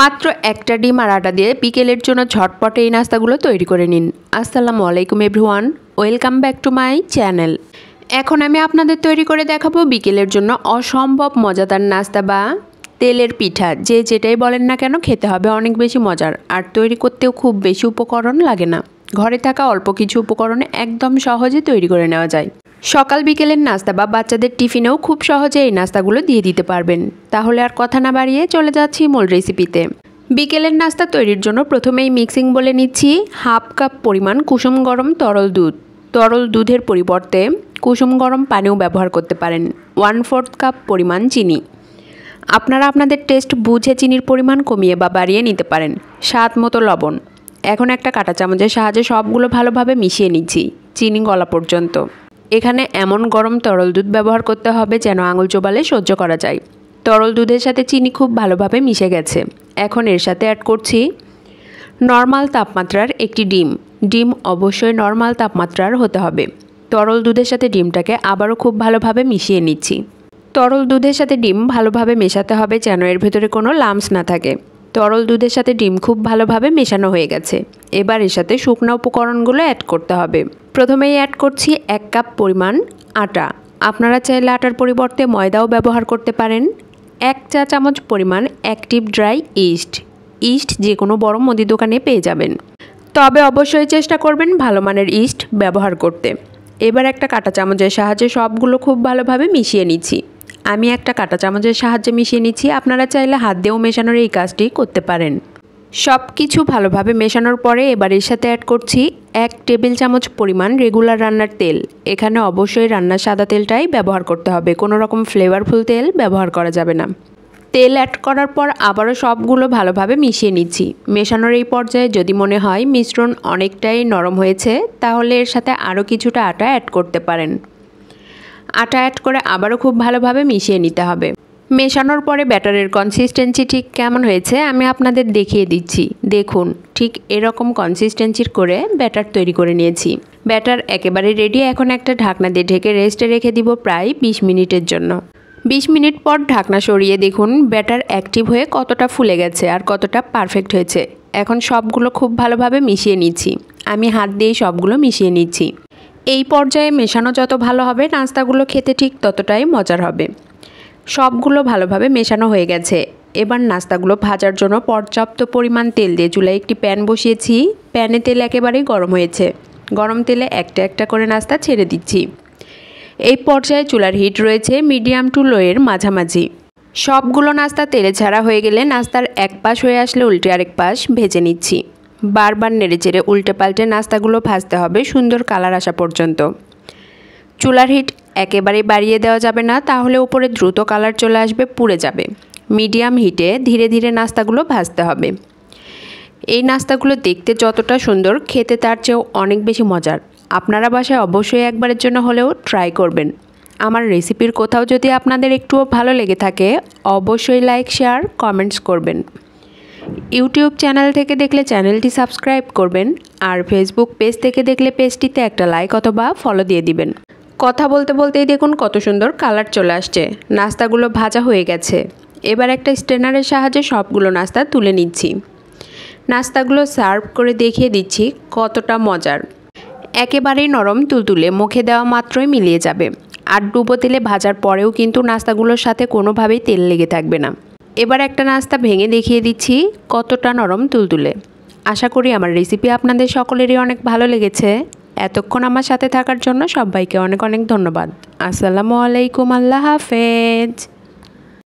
মাত্র একটা ডিম আর আটা দিয়ে বিকেলের জন্য ঝটপট এই নাস্তাগুলো তৈরি করে নিন। আসসালামু আলাইকুম everyone, welcome back to my channel. এখন আমি আপনাদের তৈরি করে দেখাবো বিকেলের জন্য অসম্ভব মজাদার নাস্তা বা তেলের পিঠা। যে যেটাই বলেন না কেন খেতে হবে অনেক বেশি মজার, আর তৈরি করতেও খুব বেশি উপকরণ লাগে না। ঘরে থাকা অল্প কিছু উপকরণে একদম সহজে তৈরি করে নেওয়া যায়। সকাল বিকেলের নাস্তা বা বাচ্চাদের টিফিনেও খুব সহজে এই নাস্তাগুলো দিয়ে দিতে পারবেন। তাহলে আর কথা না বাড়িয়ে চলে যাচ্ছি মূল রেসিপিতে। বিকেলের নাস্তা তৈরির জন্য প্রথমেই মিক্সিং বলে নিচ্ছি। হাফ কাপ পরিমাণ কুসুম গরম তরল দুধ। তরল দুধের পরিবর্তে কুসুম গরম পানিও ব্যবহার করতে পারেন। 1/4 কাপ পরিমাণ চিনি। আপনারা আপনাদের টেস্ট বুঝে চিনির পরিমাণ কমিয়ে বা বাড়িয়ে নিতে পারেন। স্বাদ মতো লবণ। এখন একটা কাঁটা চামচের সাহায্যে সবগুলো ভালোভাবে মিশিয়ে নিচ্ছি চিনি গলা পর্যন্ত। এখানে এমন গরম তরল দুধ ব্যবহার করতে হবে যেন আঙুল চোবালে সহ্য করা যায়। তরল দুধের সাথে চিনি খুব ভালোভাবে মিশে গেছে। এখন এর সাথে অ্যাড করছি নর্মাল তাপমাত্রার একটি ডিম। ডিম অবশ্যই নর্মাল তাপমাত্রার হতে হবে। তরল দুধের সাথে ডিমটাকে আবারও খুব ভালোভাবে মিশিয়ে নিচ্ছি। তরল দুধের সাথে ডিম ভালোভাবে মেশাতে হবে যেন এর ভেতরে কোনো লাম্পস না থাকে। তরল দুধের সাথে ডিম খুব ভালোভাবে মেশানো হয়ে গেছে। এবার এর সাথে শুকনো উপকরণগুলো অ্যাড করতে হবে। প্রথমেই অ্যাড করছি 1 কাপ পরিমাণ আটা। আপনারা চাইলে আটার পরিবর্তে ময়দাও ব্যবহার করতে পারেন। 1 চা চামচ পরিমাণ অ্যাক্টিভ ড্রাই ইস্ট। ইস্ট যে কোনো বড় মুদি দোকানে পেয়ে যাবেন, তবে অবশ্যই চেষ্টা করবেন ভালো মানের ইস্ট ব্যবহার করতে। এবার একটা কাঁটা চামচের সাহায্যে সবগুলো খুব ভালোভাবে মিশিয়ে নিচ্ছি। আমি একটা কাঁটা চামচের সাহায্যে মিশিয়ে নিচ্ছি, আপনারা চাইলে হাত দিয়েও মেশানোর এই কাজটি করতে পারেন। সব কিছু ভালোভাবে মেশানোর পরে এবার এর সাথে অ্যাড করছি 1 টেবিল চামচ পরিমাণ রেগুলার রান্নার তেল। এখানে অবশ্যই রান্নার সাদা তেলটাই ব্যবহার করতে হবে, কোনো রকম ফ্লেভারফুল তেল ব্যবহার করা যাবে না। তেল অ্যাড করার পর আবারও সবগুলো ভালোভাবে মিশিয়ে নিচ্ছি। মেশানোর এই পর্যায়ে যদি মনে হয় মিশ্রণ অনেকটাই নরম হয়েছে, তাহলে এর সাথে আরও কিছুটা আটা অ্যাড করতে পারেন। আটা অ্যাড করে আবারও খুব ভালোভাবে মিশিয়ে নিতে হবে। মেশানোর পরে ব্যাটারের কনসিস্টেন্সি ঠিক কেমন হয়েছে আমি আপনাদের দেখিয়ে দিচ্ছি। দেখুন, ঠিক এরকম কনসিস্টেন্সির করে ব্যাটার তৈরি করে নিয়েছি। ব্যাটার একেবারে রেডি। এখন একটা ঢাকনা দিয়ে ঢেকে রেস্টে রেখে দিব প্রায় 20 মিনিটের জন্য। 20 মিনিট পর ঢাকনা সরিয়ে দেখুন ব্যাটার অ্যাক্টিভ হয়ে কতটা ফুলে গেছে আর কতটা পারফেক্ট হয়েছে। এখন সবগুলো খুব ভালোভাবে মিশিয়ে নিচ্ছি। আমি হাত দিয়েই সবগুলো মিশিয়ে নিচ্ছি। এই পর্যায়ে মেশানো যত ভালো হবে নাস্তাগুলো খেতে ঠিক ততটাই মজার হবে। সবগুলো ভালোভাবে মেশানো হয়ে গেছে। এবার নাস্তাগুলো ভাজার জন্য পর্যাপ্ত পরিমাণ তেল দিয়ে চুলায় একটি প্যান বসিয়েছি। প্যানে তেল একেবারেই গরম হয়েছে। গরম তেলে একটা একটা করে নাস্তা ছেড়ে দিচ্ছি। এই পর্যায়ে চুলার হিট রয়েছে মিডিয়াম টু লোয়ের মাঝামাঝি। সবগুলো নাস্তা তেলে ছাড়া হয়ে গেলে নাস্তার এক পাশ হয়ে আসলে উল্টে আরেক পাশ ভেজে নিচ্ছি। বারবার নেড়েচেড়ে উল্টে পাল্টে নাস্তাগুলো ভাজতে হবে সুন্দর কালার আসা পর্যন্ত। চুলার হিট একেবারেই বাড়িয়ে দেওয়া যাবে না, তাহলে উপরে দ্রুত কালার চলে আসবে, পুড়ে যাবে। মিডিয়াম হিটে ধীরে ধীরে নাস্তাগুলো ভাজতে হবে। এই নাস্তাগুলো দেখতে যতটা সুন্দর, খেতে তার চেয়েও অনেক বেশি মজার। আপনারা বাসায় অবশ্যই একবারের জন্য হলেও ট্রাই করবেন। আমার রেসিপির কোথাও যদি আপনাদের একটুও ভালো লেগে থাকে অবশ্যই লাইক, শেয়ার, কমেন্টস করবেন। ইউটিউব চ্যানেল থেকে দেখলে চ্যানেলটি সাবস্ক্রাইব করবেন, আর ফেসবুক পেজ থেকে দেখলে পেজটিতে একটা লাইক অথবা ফলো দিয়ে দিবেন। কথা বলতে বলতেই দেখুন কত সুন্দর কালার চলে আসছে। নাস্তাগুলো ভাজা হয়ে গেছে। এবার একটা স্ট্রেনারের সাহায্যে সবগুলো নাস্তা তুলে নিচ্ছি। নাস্তাগুলো সার্ভ করে দেখিয়ে দিচ্ছি কতটা মজার। একেবারেই নরম তুলতুলে, মুখে দেওয়া মাত্রই মিলিয়ে যাবে। আর ডুবো তেলে ভাজার পরেও কিন্তু নাস্তাগুলোর সাথে কোনোভাবেই তেল লেগে থাকবে না। এবার একটা নাস্তা ভেঙে দেখিয়ে দিচ্ছি কতটা নরম তুলতুলে। আশা করি আমার রেসিপি আপনাদের সকলেরই অনেক ভালো লেগেছে। এতক্ষণ আমার সাথে থাকার জন্য সবাইকে অনেক অনেক ধন্যবাদ। আসসালামু আলাইকুম, আল্লাহ হাফেজ।